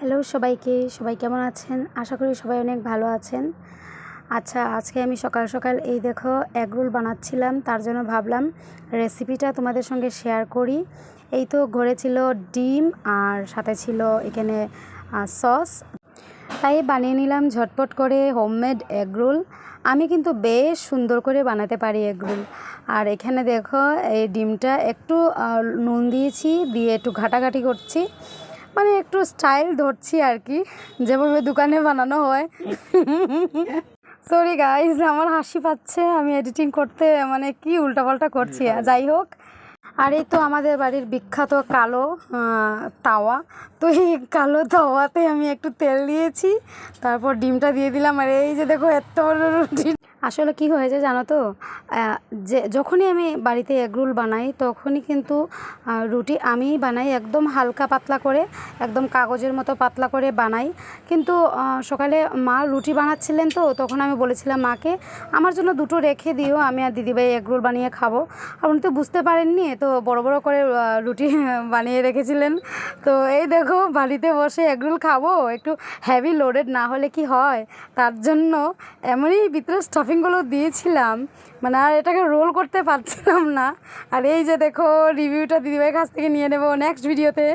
Hello সবাইকে, সবাই কেমন আছেন? আশা করি সবাই অনেক ভালো আছেন। আচ্ছা, আজকে আমি সকাল সকাল এই দেখো এগ রোল বানাচ্ছিলাম, তার জন্য ভাবলাম রেসিপিটা তোমাদের সঙ্গে শেয়ার করি। এই তো ঘরে ছিল ডিম আর সাথে ছিল এখানে সস, তাই বানিয়ে নিলাম ঝটপট করে হোমমেড এগ রোল। আমি কিন্তু বেশ সুন্দর করে বানাতে পারি এগ রোল। আর এখানে দেখো এই ডিমটা একটু নুন দিয়েছি, দিয়ে একটু ঘাটাঘাটি করছি, মানে একটু স্টাইল ধরছি আর কি, যেভাবে দোকানে বানানো হয়। সরি গাইজ, আমার হাসি পাচ্ছে, আমি এডিটিং করতে মানে কি উল্টাপাল্টা করছি। যাই হোক, আর এই তো আমাদের বাড়ির বিখ্যাত কালো তাওয়া, তো এই কালো তাওয়াতে আমি একটু তেল দিয়েছি, তারপর ডিমটা দিয়ে দিলাম। আর এই যে দেখো এত বড় রুটি। আসলে কি হয়েছে জানো তো, যে যখনই আমি বাড়িতে এগ রোল বানাই তখনই কিন্তু রুটি আমিই বানাই, একদম হালকা পাতলা করে, একদম কাগজের মতো পাতলা করে বানাই। কিন্তু সকালে মা রুটি বানাচ্ছিলেন, তো তখন আমি বলেছিলাম মাকে আমার জন্য দুটো রেখে দিও, আমি আর দিদিভাই এগ রোল বানিয়ে খাবো। আর উনি তো বুঝতে পারেননি, তো বড় বড় করে রুটি বানিয়ে রেখেছিলেন। তো এই দেখো বাড়িতে বসে এগ রোল খাবো, একটু হেভি লোডেড না হলে কি হয়, তার জন্য এমনই ভিতরে স্টাফিংগুলো দিয়েছিলাম, মানে আর এটাকে রোল করতে পারছিলাম না। আর এই যে দেখো রিভিউটা দিদিভাইয়ের কাছ থেকে নিয়ে নেবো নেক্সট ভিডিওতে।